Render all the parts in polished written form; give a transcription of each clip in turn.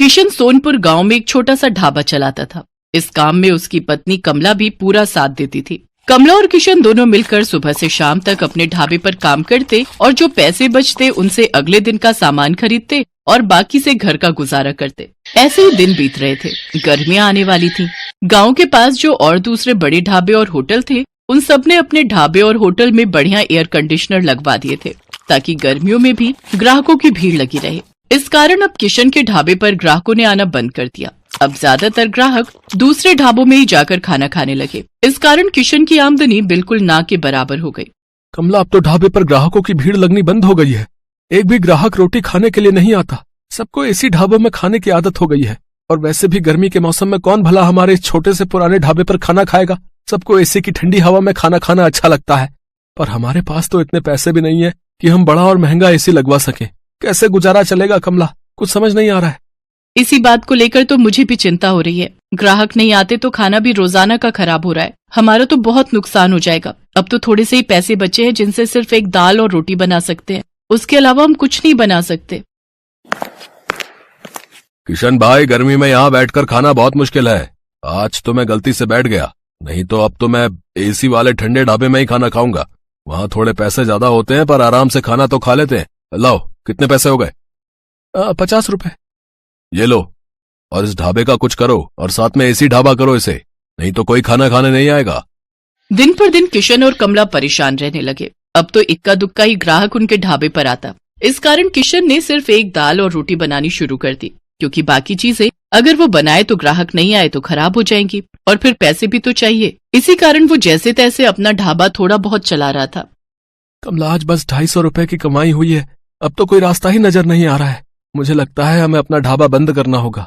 किशन सोनपुर गांव में एक छोटा सा ढाबा चलाता था। इस काम में उसकी पत्नी कमला भी पूरा साथ देती थी। कमला और किशन दोनों मिलकर सुबह से शाम तक अपने ढाबे पर काम करते और जो पैसे बचते उनसे अगले दिन का सामान खरीदते और बाकी से घर का गुजारा करते। ऐसे ही दिन बीत रहे थे। गर्मियां आने वाली थी। गांव के पास जो और दूसरे बड़े ढाबे और होटल थे, उन सब ने अपने ढाबे और होटल में बढ़िया एयर कंडीशनर लगवा दिए थे ताकि गर्मियों में भी ग्राहकों की भीड़ लगी रहे। इस कारण अब किशन के ढाबे पर ग्राहकों ने आना बंद कर दिया। अब ज्यादातर ग्राहक दूसरे ढाबों में ही जाकर खाना खाने लगे। इस कारण किशन की आमदनी बिल्कुल ना के बराबर हो गई। कमला, अब तो ढाबे पर ग्राहकों की भीड़ लगनी बंद हो गई है। एक भी ग्राहक रोटी खाने के लिए नहीं आता। सबको एसी ढाबों में खाने की आदत हो गई है। और वैसे भी गर्मी के मौसम में कौन भला हमारे इस छोटे से पुराने ढाबे पर खाना खाएगा। सबको एसी की ठंडी हवा में खाना खाना अच्छा लगता है, पर हमारे पास तो इतने पैसे भी नहीं है कि हम बड़ा और महंगा एसी लगवा सकें। कैसे गुजारा चलेगा कमला, कुछ समझ नहीं आ रहा है। इसी बात को लेकर तो मुझे भी चिंता हो रही है। ग्राहक नहीं आते तो खाना भी रोजाना का खराब हो रहा है। हमारा तो बहुत नुकसान हो जाएगा। अब तो थोड़े से ही पैसे बचे हैं जिनसे सिर्फ एक दाल और रोटी बना सकते हैं। उसके अलावा हम कुछ नहीं बना सकते। किशन भाई, गर्मी में यहाँ बैठकर खाना बहुत मुश्किल है। आज तो मैं गलती से बैठ गया, नहीं तो अब तो मैं एसी वाले ठंडे ढाबे में ही खाना खाऊंगा। वहाँ थोड़े पैसे ज्यादा होते हैं पर आराम से खाना तो खा लेते हैं। लाओ, कितने पैसे हो गए? 50 रुपए। ये लो, और इस ढाबे का कुछ करो और साथ में एसी ढाबा करो इसे, नहीं तो कोई खाना खाने नहीं आएगा। दिन पर दिन किशन और कमला परेशान रहने लगे। अब तो इक्का दुक्का ही ग्राहक उनके ढाबे पर आता। इस कारण किशन ने सिर्फ एक दाल और रोटी बनानी शुरू कर दी, क्योंकि बाकी चीजें अगर वो बनाए तो ग्राहक नहीं आए तो खराब हो जाएंगी और फिर पैसे भी तो चाहिए। इसी कारण वो जैसे तैसे अपना ढाबा थोड़ा बहुत चला रहा था। कमला, आज बस 250 रुपए की कमाई हुई है। अब तो कोई रास्ता ही नजर नहीं आ रहा है। मुझे लगता है हमें अपना ढाबा बंद करना होगा।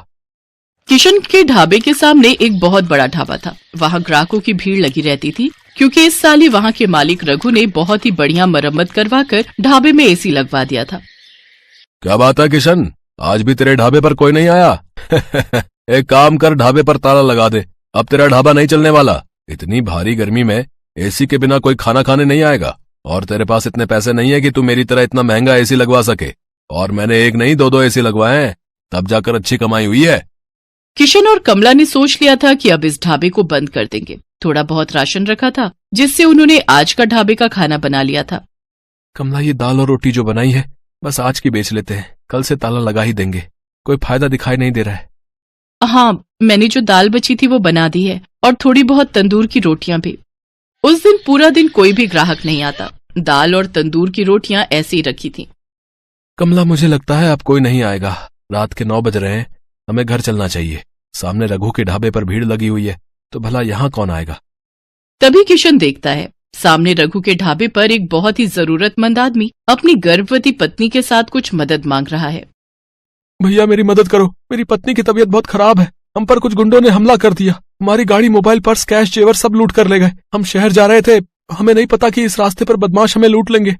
किशन के ढाबे के सामने एक बहुत बड़ा ढाबा था। वहाँ ग्राहकों की भीड़ लगी रहती थी, क्योंकि इस साल ही वहाँ के मालिक रघु ने बहुत ही बढ़िया मरम्मत करवाकर ढाबे में एसी लगवा दिया था। क्या बात है किशन, आज भी तेरे ढाबे पर कोई नहीं आया? एक काम कर, ढाबे पर ताला लगा दे। अब तेरा ढाबा नहीं चलने वाला। इतनी भारी गर्मी में एसी के बिना कोई खाना खाने नहीं आएगा। और तेरे पास इतने पैसे नहीं है कि तू मेरी तरह इतना महंगा एसी लगवा सके। और मैंने एक नहीं 2-2 एसी लगवाए हैं, तब जाकर अच्छी कमाई हुई है। किशन और कमला ने सोच लिया था कि अब इस ढाबे को बंद कर देंगे। थोड़ा बहुत राशन रखा था, जिससे उन्होंने आज का ढाबे का खाना बना लिया था। कमला, ये दाल और रोटी जो बनाई है बस आज की बेच लेते हैं, कल से ताला लगा ही देंगे। कोई फायदा दिखाई नहीं दे रहा है। हाँ, मैंने जो दाल बची थी वो बना दी है और थोड़ी बहुत तंदूर की रोटियां भी। उस दिन पूरा दिन कोई भी ग्राहक नहीं आता। दाल और तंदूर की रोटियां ऐसे ही रखी थी। कमला, मुझे लगता है अब कोई नहीं आएगा। रात के 9 बज रहे हैं, हमें घर चलना चाहिए। सामने रघु के ढाबे पर भीड़ लगी हुई है, तो भला यहाँ कौन आएगा? तभी किशन देखता है सामने रघु के ढाबे पर एक बहुत ही जरूरतमंद आदमी अपनी गर्भवती पत्नी के साथ कुछ मदद मांग रहा है। भैया, मेरी मदद करो। मेरी पत्नी की तबीयत बहुत खराब है। हम पर कुछ गुंडों ने हमला कर दिया। हमारी गाड़ी, मोबाइल, पर्स, कैश, जेवर सब लूट कर ले गए। हम शहर जा रहे थे, हमें नहीं पता कि इस रास्ते पर बदमाश हमें लूट लेंगे।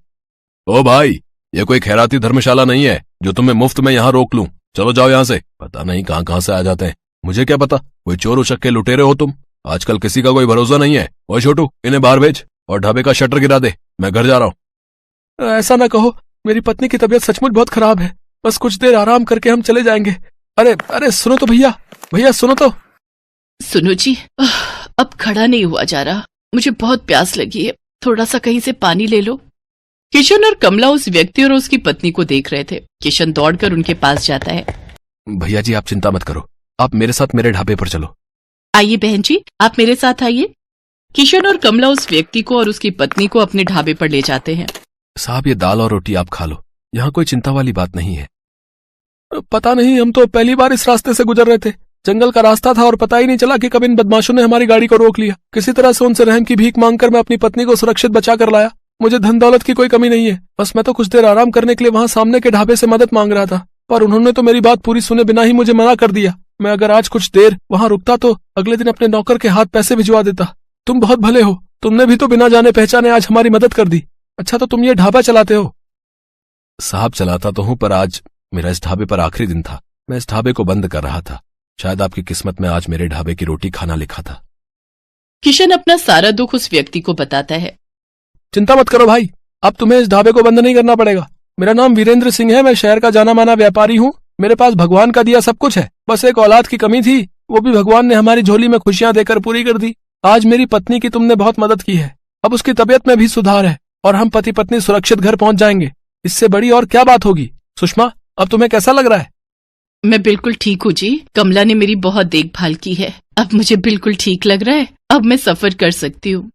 ओ भाई, ये कोई खैराती धर्मशाला नहीं है जो तुम्हें मुफ्त में यहाँ रोक लूं। चलो जाओ यहाँ से। पता नहीं कहाँ कहाँ से आ जाते हैं। मुझे क्या पता, कोई चोर उचक्के लुटेरे हो तुम। आजकल किसी का कोई भरोसा नहीं है। ओए छोटू, इन्हें बाहर भेज और ढाबे का शटर गिरा दे। मैं घर जा रहा हूँ। ऐसा ना कहो, मेरी पत्नी की तबीयत सचमुच बहुत खराब है। बस कुछ देर आराम करके हम चले जाएंगे। अरे अरे, सुनो तो भैया, भैया सुनो तो। सुनो जी, अब खड़ा नहीं हुआ जा रहा। मुझे बहुत प्यास लगी है, थोड़ा सा कहीं से पानी ले लो। किशन और कमला उस व्यक्ति और उसकी पत्नी को देख रहे थे। किशन दौड़कर उनके पास जाता है। भैया जी, आप चिंता मत करो, आप मेरे साथ मेरे ढाबे पर चलो। आइए बहन जी, आप मेरे साथ आइए। किशन और कमला उस व्यक्ति को और उसकी पत्नी को अपने ढाबे पर ले जाते हैं। साहब, ये दाल और रोटी आप खा लो, यहाँ कोई चिंता वाली बात नहीं है। पता नहीं, हम तो पहली बार इस रास्ते से गुजर रहे थे। जंगल का रास्ता था और पता ही नहीं चला कि कब इन बदमाशों ने हमारी गाड़ी को रोक लिया। किसी तरह से उनसे रहम की भीख मांगकर मैं अपनी पत्नी को सुरक्षित बचा कर लाया। मुझे धन दौलत की कोई कमी नहीं है। बस मैं तो कुछ देर आराम करने के लिए वहाँ सामने के ढाबे से मदद मांग रहा था, पर उन्होंने तो मेरी बात पूरी सुने बिना ही मुझे मना कर दिया। मैं अगर आज कुछ देर वहाँ रुकता तो अगले दिन अपने नौकर के हाथ पैसे भिजवा देता। तुम बहुत भले हो, तुमने भी तो बिना जाने पहचाने आज हमारी मदद कर दी। अच्छा, तो तुम ये ढाबा चलाते हो? साहब, चलाता तो हूँ, पर आज मेरा इस ढाबे पर आखिरी दिन था। मैं इस ढाबे को बंद कर रहा था। शायद आपकी किस्मत में आज मेरे ढाबे की रोटी खाना लिखा था। किशन अपना सारा दुख उस व्यक्ति को बताता है। चिंता मत करो भाई, अब तुम्हें इस ढाबे को बंद नहीं करना पड़ेगा। मेरा नाम वीरेंद्र सिंह है, मैं शहर का जाना माना व्यापारी हूँ। मेरे पास भगवान का दिया सब कुछ है, बस एक औलाद की कमी थी, वो भी भगवान ने हमारी झोली में खुशियां देकर पूरी कर दी। आज मेरी पत्नी की तुमने बहुत मदद की है, अब उसकी तबीयत में भी सुधार है और हम पति पत्नी सुरक्षित घर पहुंच जाएंगे। इससे बड़ी और क्या बात होगी। सुषमा, अब तुम्हें कैसा लग रहा है? मैं बिल्कुल ठीक हूँ जी। कमला ने मेरी बहुत देखभाल की है, अब मुझे बिल्कुल ठीक लग रहा है। अब मैं सफर कर सकती हूँ।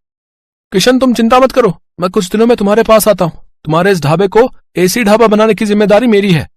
किशन, तुम चिंता मत करो, मैं कुछ दिनों में तुम्हारे पास आता हूँ। तुम्हारे इस ढाबे को एसी ढाबा बनाने की जिम्मेदारी मेरी है।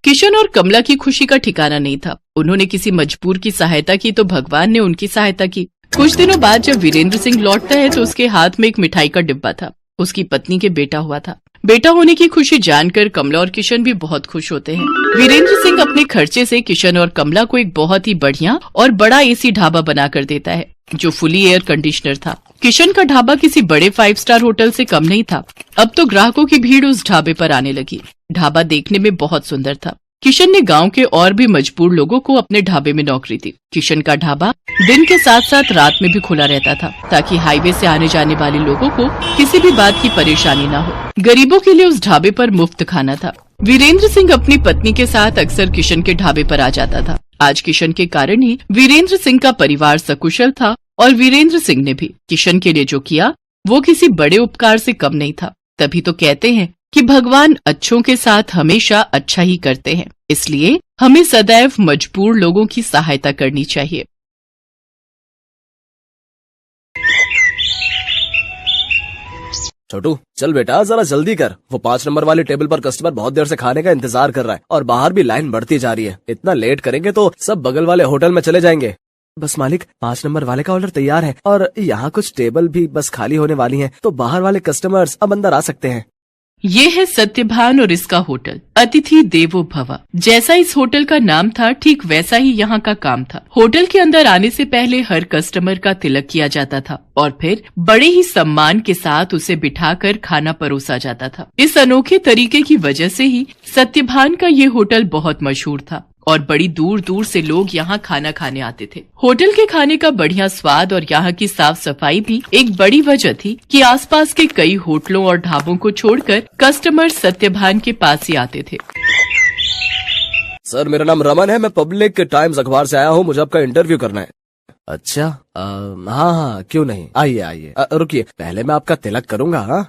किशन और कमला की खुशी का ठिकाना नहीं था। उन्होंने किसी मजबूर की सहायता की तो भगवान ने उनकी सहायता की। कुछ दिनों बाद जब वीरेंद्र सिंह लौटता है तो उसके हाथ में एक मिठाई का डिब्बा था। उसकी पत्नी के बेटा हुआ था। बेटा होने की खुशी जानकर कमला और किशन भी बहुत खुश होते हैं। वीरेंद्र सिंह अपने खर्चे से किशन और कमला को एक बहुत ही बढ़िया और बड़ा एसी ढाबा बनाकर देता है, जो फुली एयर कंडीशनर था। किशन का ढाबा किसी बड़े 5 स्टार होटल से कम नहीं था। अब तो ग्राहकों की भीड़ उस ढाबे पर आने लगी। ढाबा देखने में बहुत सुंदर था। किशन ने गांव के और भी मजबूर लोगों को अपने ढाबे में नौकरी दी। किशन का ढाबा दिन के साथ साथ रात में भी खुला रहता था, ताकि हाईवे से आने जाने वाले लोगों को किसी भी बात की परेशानी न हो। गरीबों के लिए उस ढाबे पर मुफ्त खाना था। वीरेंद्र सिंह अपनी पत्नी के साथ अक्सर किशन के ढाबे पर आ जाता था। आज किशन के कारण ही वीरेंद्र सिंह का परिवार सकुशल था और वीरेंद्र सिंह ने भी किशन के लिए जो किया वो किसी बड़े उपकार से कम नहीं था। तभी तो कहते हैं कि भगवान अच्छों के साथ हमेशा अच्छा ही करते हैं, इसलिए हमें सदैव मजबूर लोगों की सहायता करनी चाहिए। छोटू, चल बेटा जरा जल्दी कर। वो 5 नंबर वाले टेबल पर कस्टमर बहुत देर से खाने का इंतजार कर रहा है और बाहर भी लाइन बढ़ती जा रही है। इतना लेट करेंगे तो सब बगल वाले होटल में चले जाएंगे। बस मालिक, 5 नंबर वाले का ऑर्डर तैयार है और यहाँ कुछ टेबल भी बस खाली होने वाली हैं, तो बाहर वाले कस्टमर्स अब अंदर आ सकते हैं। ये है सत्यभान और इसका होटल अतिथि देवो भव। जैसा इस होटल का नाम था, ठीक वैसा ही यहाँ का काम था। होटल के अंदर आने से पहले हर कस्टमर का तिलक किया जाता था और फिर बड़े ही सम्मान के साथ उसे बिठाकर खाना परोसा जाता था। इस अनोखे तरीके की वजह से ही सत्यभान का ये होटल बहुत मशहूर था और बड़ी दूर दूर से लोग यहाँ खाना खाने आते थे। होटल के खाने का बढ़िया स्वाद और यहाँ की साफ सफाई भी एक बड़ी वजह थी कि आसपास के कई होटलों और ढाबों को छोड़कर कस्टमर सत्यभान के पास ही आते थे। सर, मेरा नाम रमन है, मैं पब्लिक टाइम्स अखबार से आया हूँ, मुझे आपका इंटरव्यू करना है। अच्छा, हाँ, क्यों नहीं, आइए आइए। रुकिए, पहले मैं आपका तिलक करूंगा। हाँ,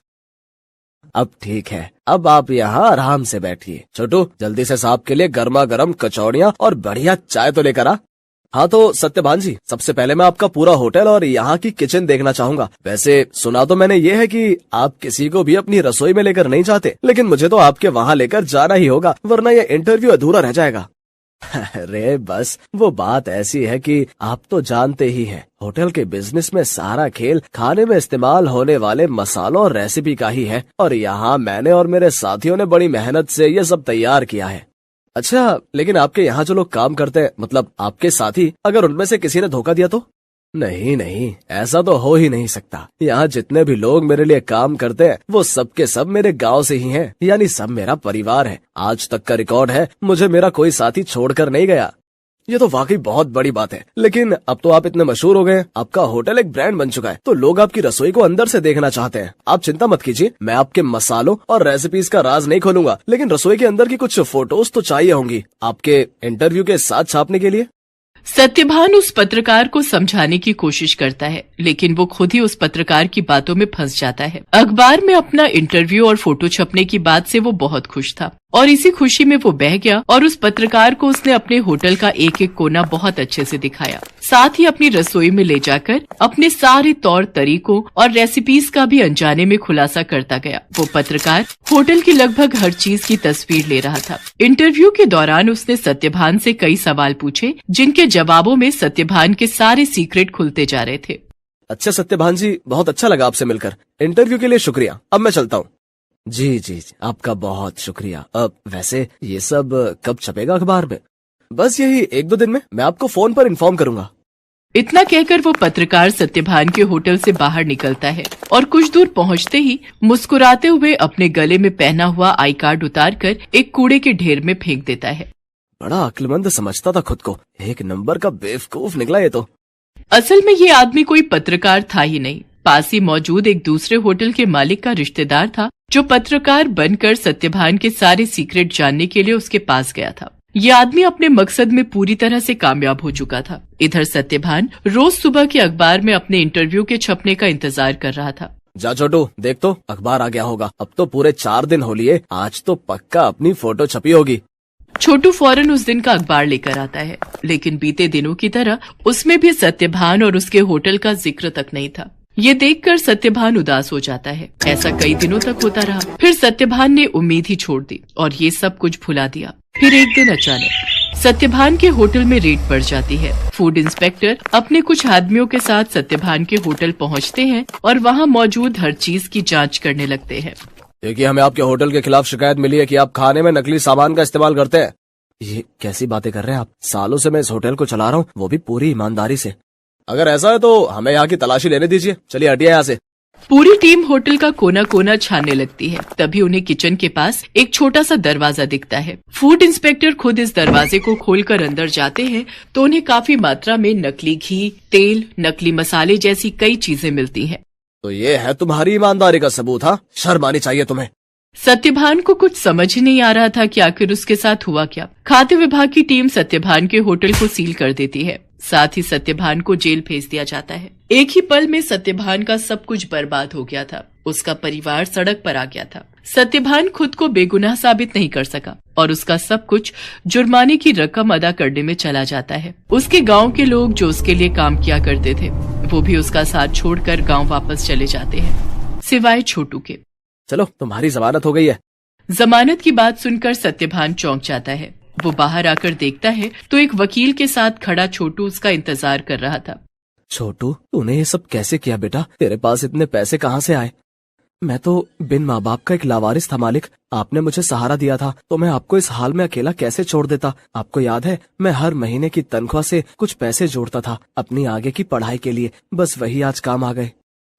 अब ठीक है, अब आप यहाँ आराम से बैठिए। छोटू, जल्दी से साहब के लिए गर्मा गर्म कचौड़ियाँ और बढ़िया चाय तो लेकर आ। हाँ तो सत्यभान जी, सबसे पहले मैं आपका पूरा होटल और यहाँ की किचन देखना चाहूंगा। वैसे सुना तो मैंने ये है कि आप किसी को भी अपनी रसोई में लेकर नहीं जाते, लेकिन मुझे तो आपके वहाँ लेकर जाना ही होगा, वरना ये इंटरव्यू अधूरा रह जाएगा। अरे बस वो बात ऐसी है कि आप तो जानते ही हैं, होटल के बिजनेस में सारा खेल खाने में इस्तेमाल होने वाले मसालों और रेसिपी का ही है, और यहाँ मैंने और मेरे साथियों ने बड़ी मेहनत से ये सब तैयार किया है। अच्छा, लेकिन आपके यहाँ जो लोग काम करते हैं, मतलब आपके साथी, अगर उनमें से किसी ने धोखा दिया तो? नहीं नहीं, ऐसा तो हो ही नहीं सकता। यहाँ जितने भी लोग मेरे लिए काम करते हैं वो सब के सब मेरे गांव से ही हैं, यानी सब मेरा परिवार है। आज तक का रिकॉर्ड है, मुझे मेरा कोई साथी छोड़कर नहीं गया। ये तो वाकई बहुत बड़ी बात है। लेकिन अब तो आप इतने मशहूर हो गए, आपका होटल एक ब्रांड बन चुका है, तो लोग आपकी रसोई को अंदर से देखना चाहते हैं। आप चिंता मत कीजिए, मैं आपके मसालों और रेसिपीज का राज नहीं खोलूंगा, लेकिन रसोई के अंदर की कुछ फोटोज तो चाहिए होंगी आपके इंटरव्यू के साथ छापने के लिए। सत्यभान उस पत्रकार को समझाने की कोशिश करता है, लेकिन वो खुद ही उस पत्रकार की बातों में फंस जाता है। अखबार में अपना इंटरव्यू और फोटो छपने की बात से वो बहुत खुश था और इसी खुशी में वो बह गया और उस पत्रकार को उसने अपने होटल का एक एक कोना बहुत अच्छे से दिखाया। साथ ही अपनी रसोई में ले जाकर अपने सारे तौर तरीकों और रेसिपीज का भी अनजाने में खुलासा करता गया। वो पत्रकार होटल की लगभग हर चीज की तस्वीर ले रहा था। इंटरव्यू के दौरान उसने सत्यभान से कई सवाल पूछे, जिनके जवाबों में सत्यभान के सारे सीक्रेट खुलते जा रहे थे। अच्छा सत्यभान जी, बहुत अच्छा लगा आपसे मिलकर। इंटरव्यू के लिए शुक्रिया, अब मैं चलता हूँ। जी जी, आपका बहुत शुक्रिया। अब वैसे ये सब कब छपेगा अखबार में? बस यही 1-2 दिन में, मैं आपको फोन पर इन्फॉर्म करूंगा। इतना कहकर वो पत्रकार सत्यभान के होटल से बाहर निकलता है और कुछ दूर पहुंचते ही मुस्कुराते हुए अपने गले में पहना हुआ आई कार्ड उतारकर एक कूड़े के ढेर में फेंक देता है। बड़ा अक्लमंद समझता था खुद को, एक नंबर का बेवकूफ निकला ये तो। असल में ये आदमी कोई पत्रकार था ही नहीं, पास ही मौजूद एक दूसरे होटल के मालिक का रिश्तेदार था, जो पत्रकार बनकर सत्यभान के सारे सीक्रेट जानने के लिए उसके पास गया था। ये आदमी अपने मकसद में पूरी तरह से कामयाब हो चुका था। इधर सत्यभान रोज सुबह के अखबार में अपने इंटरव्यू के छपने का इंतजार कर रहा था। जा छोटू, देख तो अखबार आ गया होगा। अब तो पूरे 4 दिन हो लिए, आज तो पक्का अपनी फोटो छपी होगी। छोटू फौरन उस दिन का अखबार लेकर आता है, लेकिन बीते दिनों की तरह उसमें भी सत्यभान और उसके होटल का जिक्र तक नहीं था। ये देखकर सत्यभान उदास हो जाता है। ऐसा कई दिनों तक होता रहा। फिर सत्यभान ने उम्मीद ही छोड़ दी और ये सब कुछ भुला दिया। फिर एक दिन अचानक सत्यभान के होटल में रेड पड़ जाती है। फूड इंस्पेक्टर अपने कुछ आदमियों के साथ सत्यभान के होटल पहुंचते हैं और वहां मौजूद हर चीज की जांच करने लगते हैं। देखिए, हमें आपके होटल के खिलाफ शिकायत मिली है कि आप खाने में नकली सामान का इस्तेमाल करते हैं। ये कैसी बातें कर रहे हैं आप? सालों से मैं इस होटल को चला रहा हूँ, वो भी पूरी ईमानदारी से। अगर ऐसा है तो हमें यहाँ की तलाशी लेने दीजिए। चलिए हटिए यहाँ से। पूरी टीम होटल का कोना कोना छानने लगती है। तभी उन्हें किचन के पास एक छोटा सा दरवाजा दिखता है। फूड इंस्पेक्टर खुद इस दरवाजे को खोलकर अंदर जाते हैं तो उन्हें काफी मात्रा में नकली घी, तेल, नकली मसाले जैसी कई चीजें मिलती हैं। तो ये है तुम्हारी ईमानदारी का सबूत? हाँ, शर्म आनी चाहिए तुम्हें। सत्यभान को कुछ समझ ही नहीं आ रहा था कि आखिर उसके साथ हुआ क्या। खाद्य विभाग की टीम सत्यभान के होटल को सील कर देती है। साथ ही सत्यभान को जेल भेज दिया जाता है। एक ही पल में सत्यभान का सब कुछ बर्बाद हो गया था। उसका परिवार सड़क पर आ गया था। सत्यभान खुद को बेगुनाह साबित नहीं कर सका और उसका सब कुछ जुर्माने की रकम अदा करने में चला जाता है। उसके गांव के लोग जो उसके लिए काम किया करते थे वो भी उसका साथ छोड़कर गांव वापस चले जाते हैं, सिवाय छोटू के। चलो, तुम्हारी जमानत हो गई है। जमानत की बात सुनकर सत्यभान चौंक जाता है। वो बाहर आकर देखता है तो एक वकील के साथ खड़ा छोटू उसका इंतजार कर रहा था। छोटू, तूने ये सब कैसे किया बेटा? तेरे पास इतने पैसे कहाँ से आए? मैं तो बिन माँ बाप का एक लावारिस था मालिक। आपने मुझे सहारा दिया था तो मैं आपको इस हाल में अकेला कैसे छोड़ देता? आपको याद है, मैं हर महीने की तनख्वाह से कुछ पैसे जोड़ता था अपनी आगे की पढ़ाई के लिए। बस वही आज काम आ गए।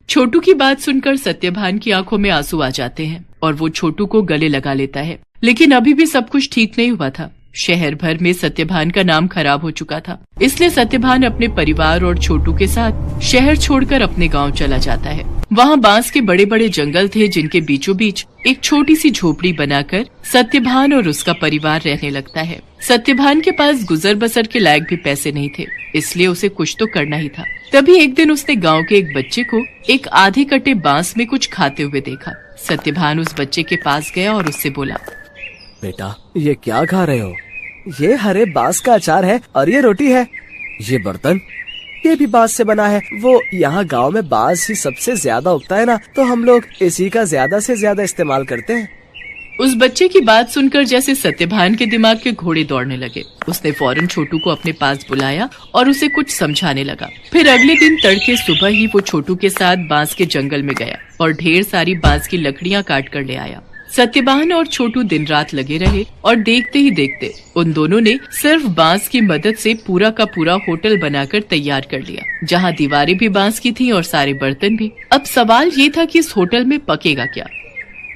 छोटू की बात सुनकर सत्यभान की आंखों में आंसू आ जाते हैं और वो छोटू को गले लगा लेता है। लेकिन अभी भी सब कुछ ठीक नहीं हुआ था। शहर भर में सत्यभान का नाम खराब हो चुका था। इसलिए सत्यभान अपने परिवार और छोटू के साथ शहर छोड़कर अपने गांव चला जाता है। वहां बांस के बड़े बड़े जंगल थे जिनके बीचों बीच एक छोटी सी झोपड़ी बनाकर सत्यभान और उसका परिवार रहने लगता है। सत्यभान के पास गुजर बसर के लायक भी पैसे नहीं थे, इसलिए उसे कुछ तो करना ही था। तभी एक दिन उसने गांव के एक बच्चे को एक आधे कटे बांस में कुछ खाते हुए देखा। सत्यभान उस बच्चे के पास गया और उससे बोला, बेटा, ये क्या खा रहे हो? ये हरे बांस का अचार है और ये रोटी है। ये बर्तन, ये भी बांस से बना है। वो यहाँ गांव में बांस ही सबसे ज्यादा उगता है ना, तो हम लोग इसी का ज्यादा से ज्यादा इस्तेमाल करते हैं। उस बच्चे की बात सुनकर जैसे सत्यभान के दिमाग के घोड़े दौड़ने लगे। उसने फौरन छोटू को अपने पास बुलाया और उसे कुछ समझाने लगा। फिर अगले दिन तड़के सुबह ही वो छोटू के साथ बांस के जंगल में गया और ढेर सारी बांस की लकड़ियां काट कर ले आया। सत्यभान और छोटू दिन रात लगे रहे और देखते ही देखते उन दोनों ने सिर्फ बांस की मदद से पूरा का पूरा होटल बनाकर तैयार कर लिया, जहां दीवारें भी बांस की थीं और सारे बर्तन भी। अब सवाल ये था कि इस होटल में पकेगा क्या?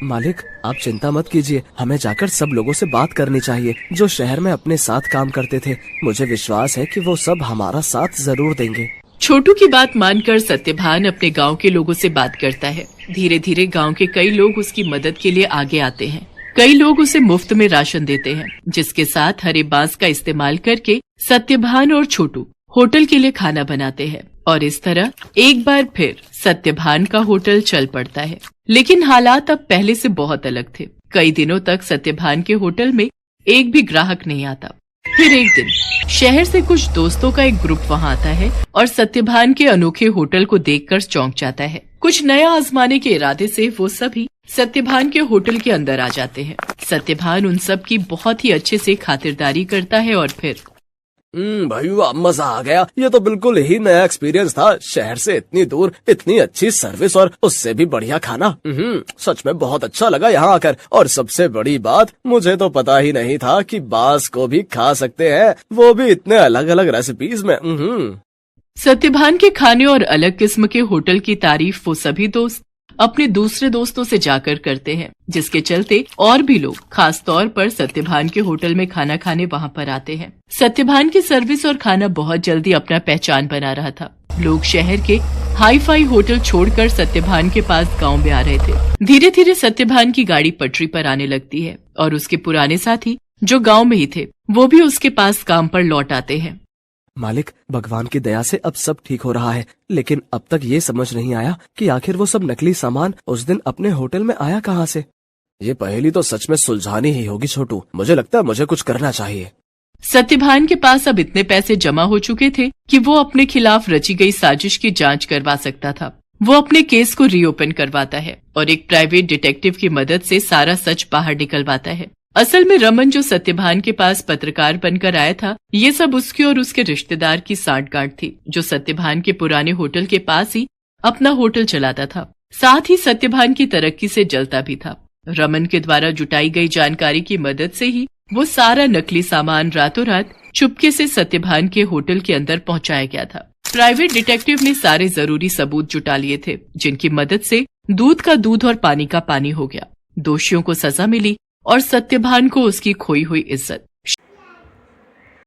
मालिक, आप चिंता मत कीजिए, हमें जाकर सब लोगों से बात करनी चाहिए जो शहर में अपने साथ काम करते थे। मुझे विश्वास है कि वो सब हमारा साथ जरूर देंगे। छोटू की बात मानकर सत्यभान अपने गांव के लोगों से बात करता है। धीरे धीरे गांव के कई लोग उसकी मदद के लिए आगे आते हैं। कई लोग उसे मुफ्त में राशन देते हैं, जिसके साथ हरे बांस का इस्तेमाल करके सत्यभान और छोटू होटल के लिए खाना बनाते हैं। और इस तरह एक बार फिर सत्यभान का होटल चल पड़ता है। लेकिन हालात अब पहले से बहुत अलग थे। कई दिनों तक सत्यभान के होटल में एक भी ग्राहक नहीं आता। फिर एक दिन शहर से कुछ दोस्तों का एक ग्रुप वहां आता है और सत्यभान के अनोखे होटल को देखकर चौंक जाता है। कुछ नया आजमाने के इरादे से वो सभी सत्यभान के होटल के अंदर आ जाते हैं। सत्यभान उन सब की बहुत ही अच्छे से खातिरदारी करता है और फिर भाई वाह, मजा आ गया। ये तो बिल्कुल ही नया एक्सपीरियंस था। शहर से इतनी दूर इतनी अच्छी सर्विस और उससे भी बढ़िया खाना। सच में बहुत अच्छा लगा यहाँ आकर। और सबसे बड़ी बात, मुझे तो पता ही नहीं था कि बांस को भी खा सकते हैं, वो भी इतने अलग अलग रेसिपीज में। सत्यभान के खाने और अलग किस्म के होटल की तारीफ वो सभी दोस्त अपने दूसरे दोस्तों से जाकर करते हैं, जिसके चलते और भी लोग खास तौर पर सत्यभान के होटल में खाना खाने वहां पर आते हैं। सत्यभान की सर्विस और खाना बहुत जल्दी अपना पहचान बना रहा था। लोग शहर के हाई फाई होटल छोड़कर सत्यभान के पास गांव में आ रहे थे। धीरे धीरे सत्यभान की गाड़ी पटरी पर आने लगती है और उसके पुराने साथी जो गांव में ही थे वो भी उसके पास काम पर लौट आते हैं। मालिक, भगवान की दया से अब सब ठीक हो रहा है, लेकिन अब तक ये समझ नहीं आया कि आखिर वो सब नकली सामान उस दिन अपने होटल में आया कहाँ से। ये पहेली तो सच में सुलझानी ही होगी छोटू। मुझे लगता है मुझे कुछ करना चाहिए। सत्यभान के पास अब इतने पैसे जमा हो चुके थे कि वो अपने खिलाफ रची गई साजिश की जांच करवा सकता था। वो अपने केस को रीओपन करवाता है और एक प्राइवेट डिटेक्टिव की मदद से सारा सच बाहर निकलवाता है। असल में रमन जो सत्यभान के पास पत्रकार बनकर आया था, ये सब उसके और उसके रिश्तेदार की सांठगांठ थी, जो सत्यभान के पुराने होटल के पास ही अपना होटल चलाता था। साथ ही सत्यभान की तरक्की से जलता भी था। रमन के द्वारा जुटाई गई जानकारी की मदद से ही वो सारा नकली सामान रातों रात चुपके से सत्यभान के होटल के अंदर पहुंचाया गया था। प्राइवेट डिटेक्टिव ने सारे जरूरी सबूत जुटा लिए थे, जिनकी मदद से दूध का दूध और पानी का पानी हो गया। दोषियों को सजा मिली और सत्यभान को उसकी खोई हुई इज्जत